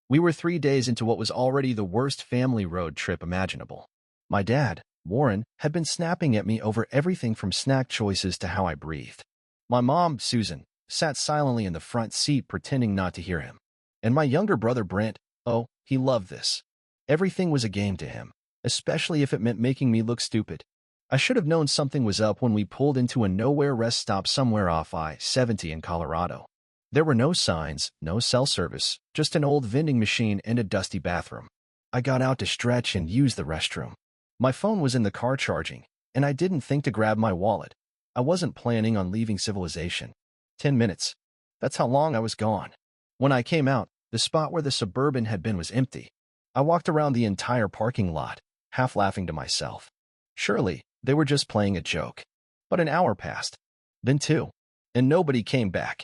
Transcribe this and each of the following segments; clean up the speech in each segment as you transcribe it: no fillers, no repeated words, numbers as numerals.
We were 3 days into what was already the worst family road trip imaginable. My dad, Warren, had been snapping at me over everything from snack choices to how I breathed. My mom, Susan, sat silently in the front seat pretending not to hear him. And my younger brother, Brent, oh, he loved this. Everything was a game to him, especially if it meant making me look stupid. I should have known something was up when we pulled into a nowhere rest stop somewhere off I-70 in Colorado. There were no signs, no cell service, just an old vending machine and a dusty bathroom. I got out to stretch and use the restroom. My phone was in the car charging, and I didn't think to grab my wallet. I wasn't planning on leaving civilization. 10 minutes. That's how long I was gone. When I came out, the spot where the Suburban had been was empty. I walked around the entire parking lot, half laughing to myself. Surely, they were just playing a joke. But an hour passed. Then 2. And nobody came back.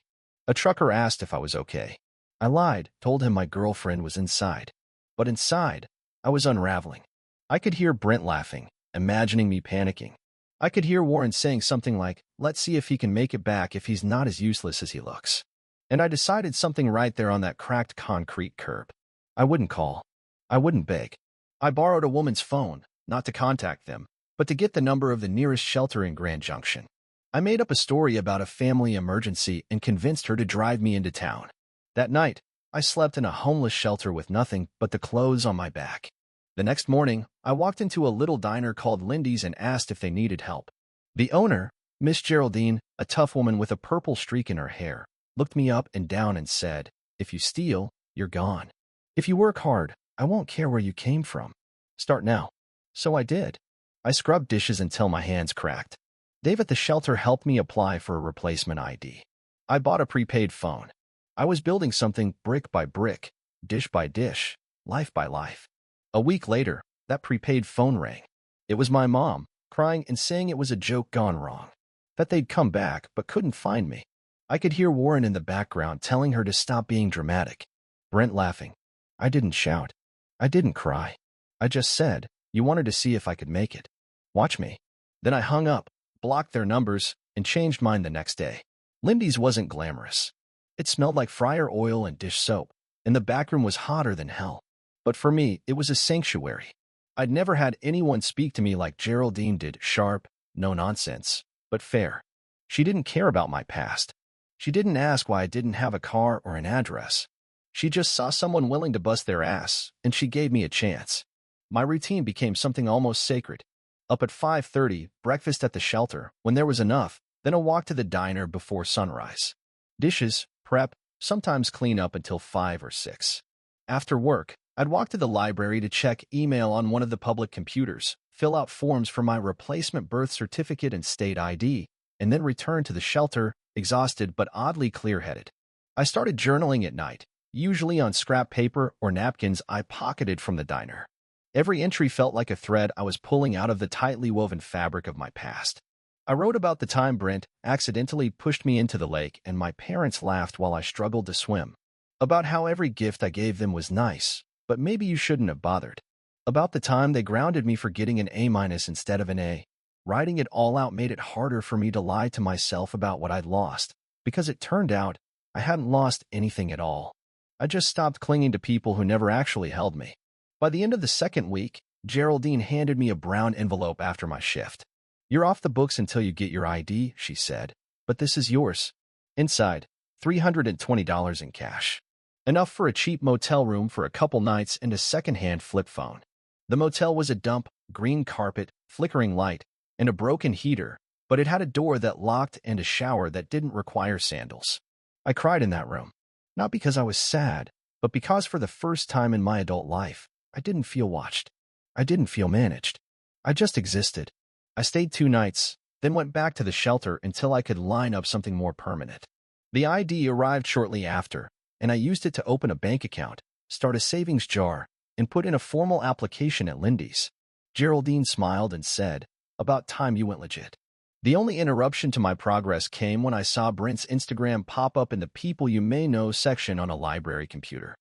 A trucker asked if I was okay. I lied, told him my girlfriend was inside. But inside, I was unraveling. I could hear Brent laughing, imagining me panicking. I could hear Warren saying something like, "Let's see if he can make it back if he's not as useless as he looks." And I decided something right there on that cracked concrete curb. I wouldn't call. I wouldn't beg. I borrowed a woman's phone, not to contact them, but to get the number of the nearest shelter in Grand Junction. I made up a story about a family emergency and convinced her to drive me into town. That night, I slept in a homeless shelter with nothing but the clothes on my back. The next morning, I walked into a little diner called Lindy's and asked if they needed help. The owner, Miss Geraldine, a tough woman with a purple streak in her hair, looked me up and down and said, "If you steal, you're gone. If you work hard, I won't care where you came from. Start now." So I did. I scrubbed dishes until my hands cracked. Dave at the shelter helped me apply for a replacement ID. I bought a prepaid phone. I was building something brick by brick, dish by dish, life by life. A week later, that prepaid phone rang. It was my mom, crying and saying it was a joke gone wrong, that they'd come back but couldn't find me. I could hear Warren in the background telling her to stop being dramatic. Brent laughing. I didn't shout. I didn't cry. I just said, "You wanted to see if I could make it. Watch me." Then I hung up, blocked their numbers, and changed mine the next day. Lindy's wasn't glamorous. It smelled like fryer oil and dish soap, and the backroom was hotter than hell. But for me, it was a sanctuary. I'd never had anyone speak to me like Geraldine did, sharp, no nonsense, but fair. She didn't care about my past. She didn't ask why I didn't have a car or an address. She just saw someone willing to bust their ass, and she gave me a chance. My routine became something almost sacred. Up at 5:30, breakfast at the shelter, when there was enough, then a walk to the diner before sunrise. Dishes, prep, sometimes clean up until 5 or 6. After work, I'd walk to the library to check email on one of the public computers, fill out forms for my replacement birth certificate and state ID, and then return to the shelter, exhausted but oddly clear-headed. I started journaling at night, usually on scrap paper or napkins I pocketed from the diner. Every entry felt like a thread I was pulling out of the tightly woven fabric of my past. I wrote about the time Brent accidentally pushed me into the lake and my parents laughed while I struggled to swim. About how every gift I gave them was nice, but maybe you shouldn't have bothered. About the time they grounded me for getting an A- instead of an A. Writing it all out made it harder for me to lie to myself about what I'd lost, because it turned out I hadn't lost anything at all. I just stopped clinging to people who never actually held me. By the end of the second week, Geraldine handed me a brown envelope after my shift. "You're off the books until you get your ID," she said, "but this is yours." Inside, $320 in cash. Enough for a cheap motel room for a couple nights and a second-hand flip phone. The motel was a dump, green carpet, flickering light, and a broken heater, but it had a door that locked and a shower that didn't require sandals. I cried in that room, not because I was sad, but because for the first time in my adult life, I didn't feel watched. I didn't feel managed. I just existed. I stayed 2 nights, then went back to the shelter until I could line up something more permanent. The ID arrived shortly after, and I used it to open a bank account, start a savings jar, and put in a formal application at Lindy's. Geraldine smiled and said, "About time you went legit." The only interruption to my progress came when I saw Brent's Instagram pop up in the People You May Know section on a library computer.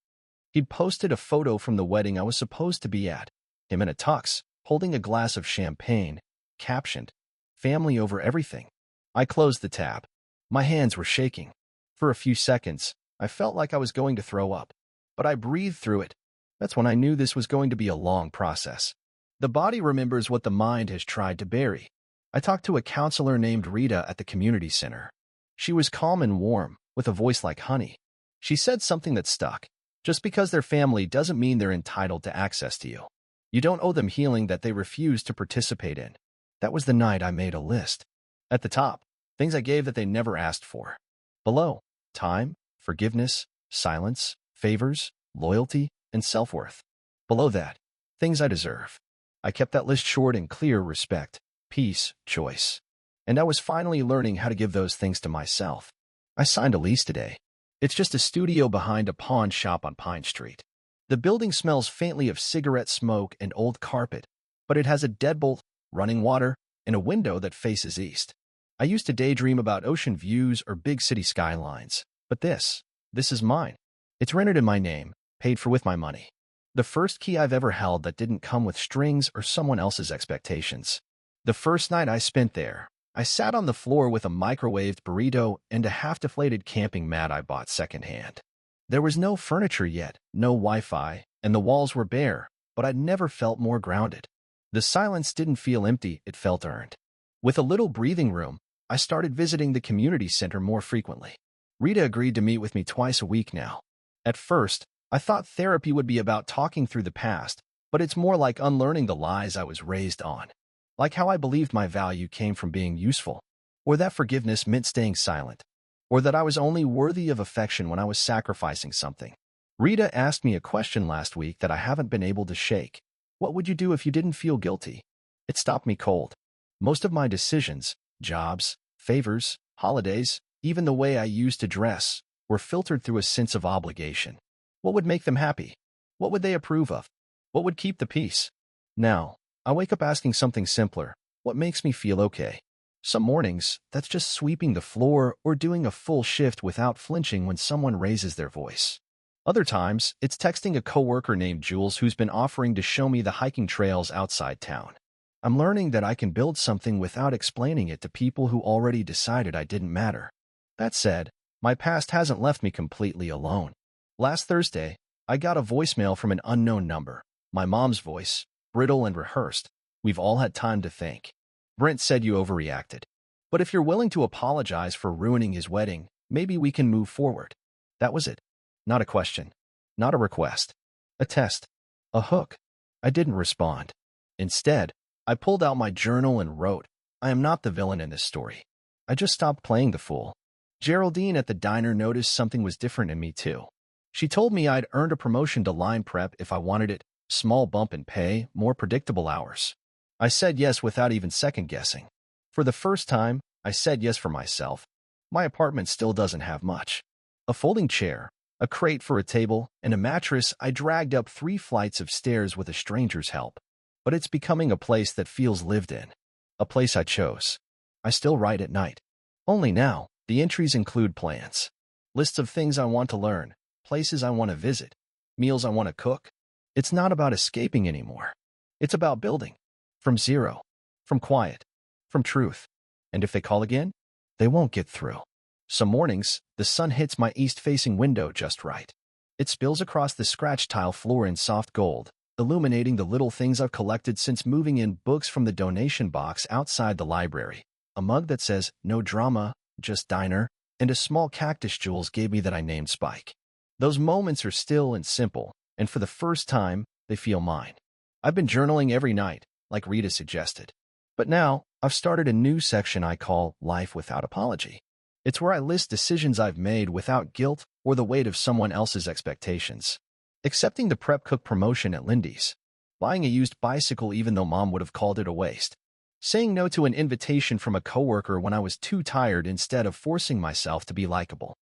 He'd posted a photo from the wedding I was supposed to be at, him in a tux, holding a glass of champagne, captioned, "Family over everything." I closed the tab. My hands were shaking. For a few seconds, I felt like I was going to throw up. but I breathed through it. That's when I knew this was going to be a long process. The body remembers what the mind has tried to bury. I talked to a counselor named Rita at the community center. She was calm and warm, with a voice like honey. She said something that stuck. Just because they're family doesn't mean they're entitled to access to you. You don't owe them healing that they refuse to participate in. That was the night I made a list. At the top, things I gave that they never asked for. Below, time, forgiveness, silence, favors, loyalty, and self-worth. Below that, things I deserve. I kept that list short and clear: respect, peace, choice. And I was finally learning how to give those things to myself. I signed a lease today. It's just a studio behind a pawn shop on Pine Street. The building smells faintly of cigarette smoke and old carpet, but it has a deadbolt, running water, and a window that faces east. I used to daydream about ocean views or big city skylines, but this is mine. It's rented in my name, paid for with my money. The first key I've ever held that didn't come with strings or someone else's expectations. The first night I spent there, I sat on the floor with a microwaved burrito and a half-deflated camping mat I bought secondhand. There was no furniture yet, no Wi-Fi, and the walls were bare, but I'd never felt more grounded. The silence didn't feel empty, it felt earned. With a little breathing room, I started visiting the community center more frequently. Rita agreed to meet with me twice a week now. At first, I thought therapy would be about talking through the past, but it's more like unlearning the lies I was raised on. Like how I believed my value came from being useful, or that forgiveness meant staying silent, or that I was only worthy of affection when I was sacrificing something. Rita asked me a question last week that I haven't been able to shake. What would you do if you didn't feel guilty? It stopped me cold. Most of my decisions, jobs, favors, holidays, even the way I used to dress, were filtered through a sense of obligation. What would make them happy? What would they approve of? What would keep the peace? Now, I wake up asking something simpler. What makes me feel okay? Some mornings, that's just sweeping the floor or doing a full shift without flinching when someone raises their voice. Other times, it's texting a coworker named Jules who's been offering to show me the hiking trails outside town. I'm learning that I can build something without explaining it to people who already decided I didn't matter. That said, my past hasn't left me completely alone. Last Thursday, I got a voicemail from an unknown number. My mom's voice, brittle and rehearsed. We've all had time to think. Brent said you overreacted. But if you're willing to apologize for ruining his wedding, maybe we can move forward. That was it. Not a question. Not a request. A test. A hook. I didn't respond. Instead, I pulled out my journal and wrote, I am not the villain in this story. I just stopped playing the fool. Geraldine at the diner noticed something was different in me too. She told me I'd earned a promotion to line prep if I wanted it, small bump in pay, more predictable hours. I said yes without even second-guessing. For the first time, I said yes for myself. My apartment still doesn't have much. A folding chair, a crate for a table, and a mattress I dragged up 3 flights of stairs with a stranger's help. But it's becoming a place that feels lived in. A place I chose. I still write at night. Only now, the entries include plans. Lists of things I want to learn, places I want to visit, meals I want to cook. It's not about escaping anymore. It's about building. From zero. From quiet. From truth. And if they call again, they won't get through. Some mornings, the sun hits my east-facing window just right. It spills across the scratch tile floor in soft gold, illuminating the little things I've collected since moving in: books from the donation box outside the library, a mug that says, no drama, just diner, and a small cactus Jules gave me that I named Spike. Those moments are still and simple, and for the first time, they feel mine. I've been journaling every night, like Rita suggested. But now, I've started a new section I call Life Without Apology. It's where I list decisions I've made without guilt or the weight of someone else's expectations. Accepting the prep cook promotion at Lindy's. Buying a used bicycle even though Mom would have called it a waste. Saying no to an invitation from a coworker when I was too tired instead of forcing myself to be likable.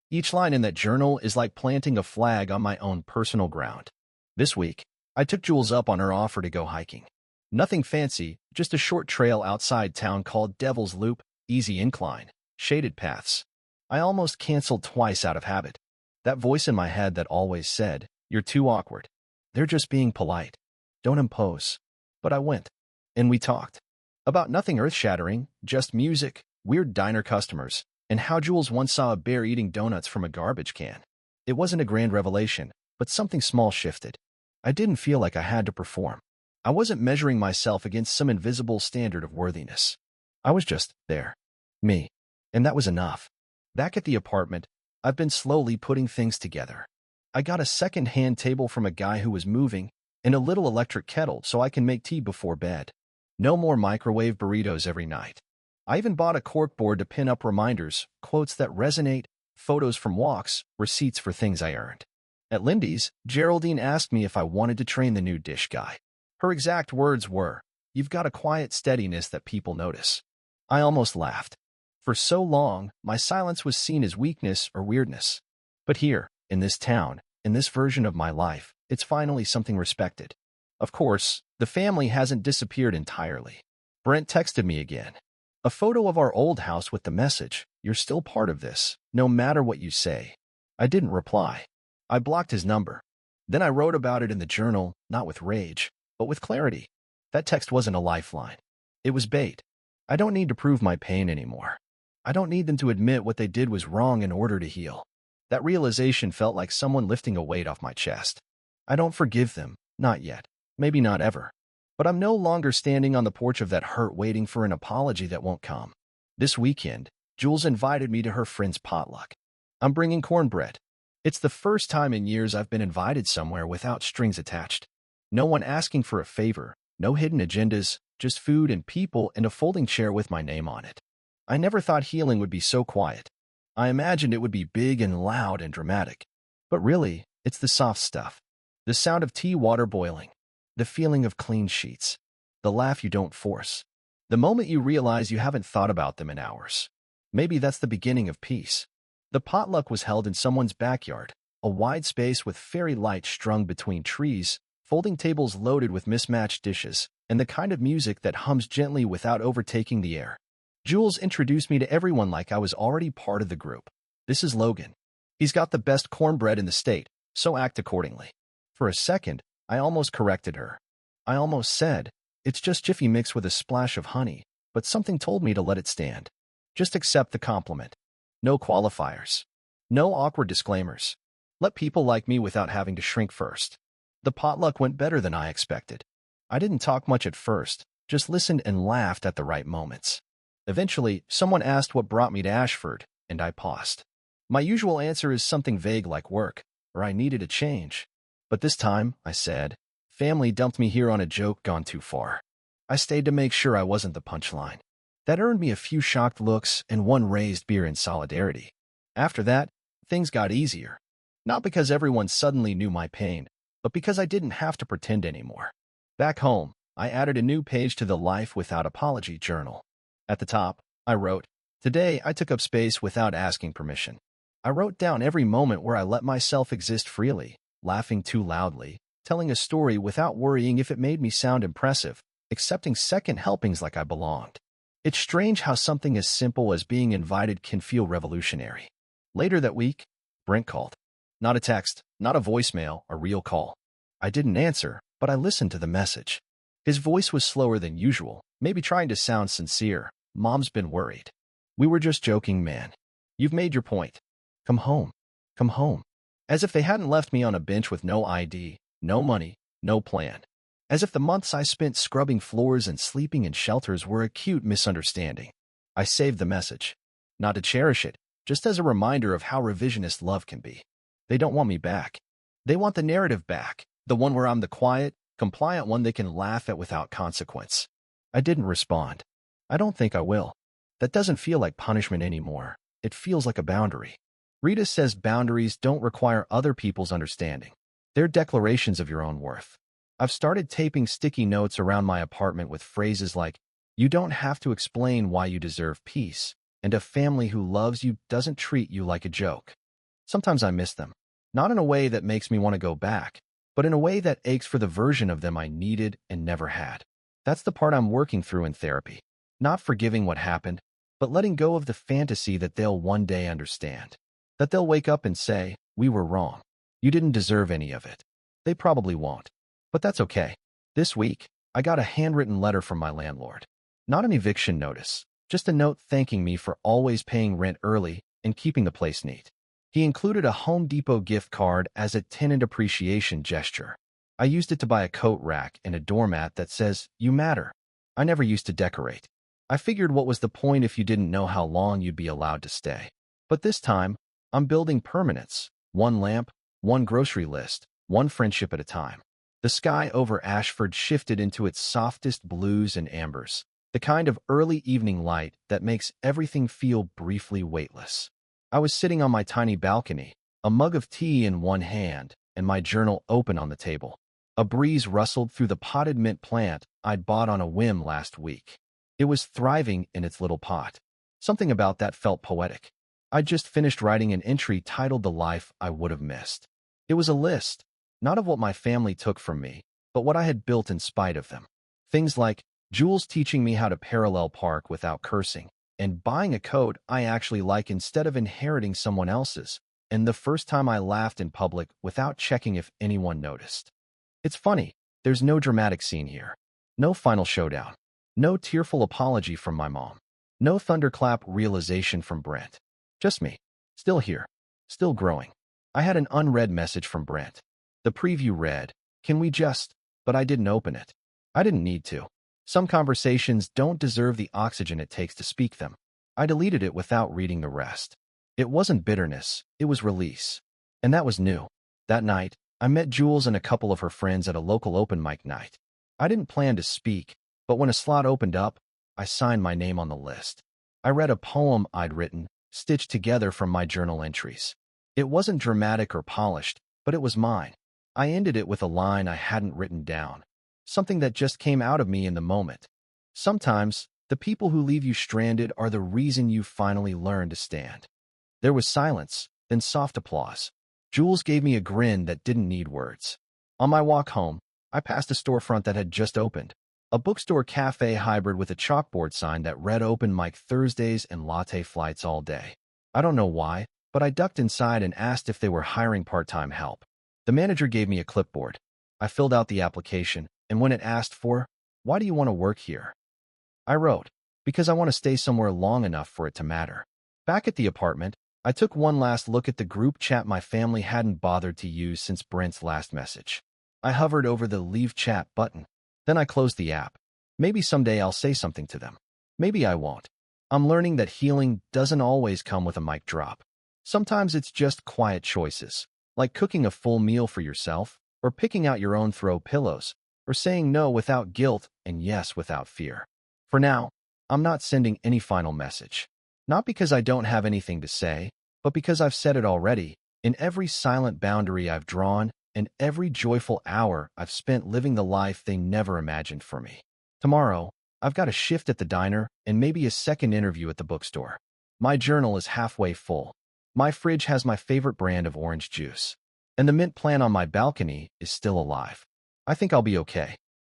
Each line in that journal is like planting a flag on my own personal ground. This week, I took Jules up on her offer to go hiking. Nothing fancy, just a short trail outside town called Devil's Loop, easy incline, shaded paths. I almost canceled twice out of habit. That voice in my head that always said, you're too awkward. They're just being polite. Don't impose. But I went. And we talked. About nothing earth-shattering, just music, weird diner customers, and how Jules once saw a bear eating donuts from a garbage can. It wasn't a grand revelation, But something small shifted. I didn't feel like I had to perform. I wasn't measuring myself against some invisible standard of worthiness. I was just there. Me. And that was enough. Back at the apartment, I've been slowly putting things together. I got a second-hand table from a guy who was moving and a little electric kettle so I can make tea before bed. No more microwave burritos every night. I even bought a corkboard to pin up reminders, quotes that resonate, photos from walks, receipts for things I earned. At Lindy's, Geraldine asked me if I wanted to train the new dish guy. Her exact words were, "You've got a quiet steadiness that people notice." I almost laughed. For so long, my silence was seen as weakness or weirdness. But here, in this town, in this version of my life, it's finally something respected. Of course, the family hasn't disappeared entirely. Brent texted me again. A photo of our old house with the message, "You're still part of this, no matter what you say." I didn't reply. I blocked his number. Then I wrote about it in the journal, not with rage, but with clarity. That text wasn't a lifeline. It was bait. I don't need to prove my pain anymore. I don't need them to admit what they did was wrong in order to heal. That realization felt like someone lifting a weight off my chest. I don't forgive them, not yet, maybe not ever. But I'm no longer standing on the porch of that hurt waiting for an apology that won't come. This weekend, Jules invited me to her friend's potluck. I'm bringing cornbread. It's the first time in years I've been invited somewhere without strings attached. No one asking for a favor, no hidden agendas, just food and people and a folding chair with my name on it. I never thought healing would be so quiet. I imagined it would be big and loud and dramatic. But really, it's the soft stuff. The sound of tea water boiling. The feeling of clean sheets. The laugh you don't force. The moment you realize you haven't thought about them in hours. Maybe that's the beginning of peace. The potluck was held in someone's backyard, a wide space with fairy lights strung between trees, folding tables loaded with mismatched dishes, and the kind of music that hums gently without overtaking the air. Jules introduced me to everyone like I was already part of the group. "This is Logan. He's got the best cornbread in the state, so act accordingly." For a second, I almost corrected her. I almost said, "It's just Jiffy mix with a splash of honey," but something told me to let it stand. Just accept the compliment. No qualifiers. No awkward disclaimers. Let people like me without having to shrink first. The potluck went better than I expected. I didn't talk much at first, just listened and laughed at the right moments. Eventually, someone asked what brought me to Ashford, and I paused. My usual answer is something vague like work, or I needed a change. But this time, I said, family dumped me here on a joke gone too far. I stayed to make sure I wasn't the punchline. That earned me a few shocked looks and one raised beer in solidarity. After that, things got easier. Not because everyone suddenly knew my pain, but because I didn't have to pretend anymore. Back home, I added a new page to the Life Without Apology journal. At the top, I wrote, "Today I took up space without asking permission." I wrote down every moment where I let myself exist freely, laughing too loudly, telling a story without worrying if it made me sound impressive, accepting second helpings like I belonged. It's strange how something as simple as being invited can feel revolutionary. Later that week, Brent called. Not a text, not a voicemail, a real call. I didn't answer, but I listened to the message. His voice was slower than usual, maybe trying to sound sincere. "Mom's been worried. We were just joking, man. You've made your point. Come home. Come home." As if they hadn't left me on a bench with no ID, no money, no plan. As if the months I spent scrubbing floors and sleeping in shelters were a cute misunderstanding. I saved the message. Not to cherish it, just as a reminder of how revisionist love can be. They don't want me back. They want the narrative back, the one where I'm the quiet, compliant one they can laugh at without consequence. I didn't respond. I don't think I will. That doesn't feel like punishment anymore. It feels like a boundary. Rita says boundaries don't require other people's understanding. They're declarations of your own worth. I've started taping sticky notes around my apartment with phrases like, "You don't have to explain why you deserve peace," and "A family who loves you doesn't treat you like a joke." Sometimes I miss them. Not in a way that makes me want to go back, but in a way that aches for the version of them I needed and never had. That's the part I'm working through in therapy. Not forgiving what happened, but letting go of the fantasy that they'll one day understand. That they'll wake up and say, "We were wrong. You didn't deserve any of it." They probably won't. But that's okay. This week, I got a handwritten letter from my landlord. Not an eviction notice, just a note thanking me for always paying rent early and keeping the place neat. He included a Home Depot gift card as a tenant appreciation gesture. I used it to buy a coat rack and a doormat that says, "You matter." I never used to decorate. I figured what was the point if you didn't know how long you'd be allowed to stay. But this time, I'm building permanence. One lamp, one grocery list, one friendship at a time. The sky over Ashford shifted into its softest blues and ambers, the kind of early evening light that makes everything feel briefly weightless. I was sitting on my tiny balcony, a mug of tea in one hand and my journal open on the table. A breeze rustled through the potted mint plant I'd bought on a whim last week. It was thriving in its little pot. Something about that felt poetic. I'd just finished writing an entry titled "The Life I Would Have Missed." It was a list, not of what my family took from me, but what I had built in spite of them. Things like Jules teaching me how to parallel park without cursing, and buying a coat I actually like instead of inheriting someone else's, and the first time I laughed in public without checking if anyone noticed. It's funny, there's no dramatic scene here. No final showdown. No tearful apology from my mom. No thunderclap realization from Brent. Just me. Still here. Still growing. I had an unread message from Brent. The preview read, "Can we just..." But I didn't open it. I didn't need to. Some conversations don't deserve the oxygen it takes to speak them. I deleted it without reading the rest. It wasn't bitterness, it was release. And that was new. That night, I met Jules and a couple of her friends at a local open mic night. I didn't plan to speak, but when a slot opened up, I signed my name on the list. I read a poem I'd written, stitched together from my journal entries. It wasn't dramatic or polished, but it was mine. I ended it with a line I hadn't written down, something that just came out of me in the moment. Sometimes, the people who leave you stranded are the reason you finally learn to stand. There was silence, then soft applause. Jules gave me a grin that didn't need words. On my walk home, I passed a storefront that had just opened. A bookstore cafe hybrid with a chalkboard sign that read "Open Mic Thursdays and latte flights all day." I don't know why, but I ducked inside and asked if they were hiring part-time help. The manager gave me a clipboard. I filled out the application, and when it asked for, "Why do you want to work here?" I wrote, "Because I want to stay somewhere long enough for it to matter." Back at the apartment, I took one last look at the group chat my family hadn't bothered to use since Brent's last message. I hovered over the Leave Chat button. Then I closed the app. Maybe someday I'll say something to them. Maybe I won't. I'm learning that healing doesn't always come with a mic drop. Sometimes it's just quiet choices, like cooking a full meal for yourself, or picking out your own throw pillows, or saying no without guilt and yes without fear. For now, I'm not sending any final message. Not because I don't have anything to say, but because I've said it already, in every silent boundary I've drawn, and every joyful hour I've spent living the life they never imagined for me. Tomorrow, I've got a shift at the diner and maybe a second interview at the bookstore. My journal is halfway full. My fridge has my favorite brand of orange juice. And the mint plant on my balcony is still alive. I think I'll be okay.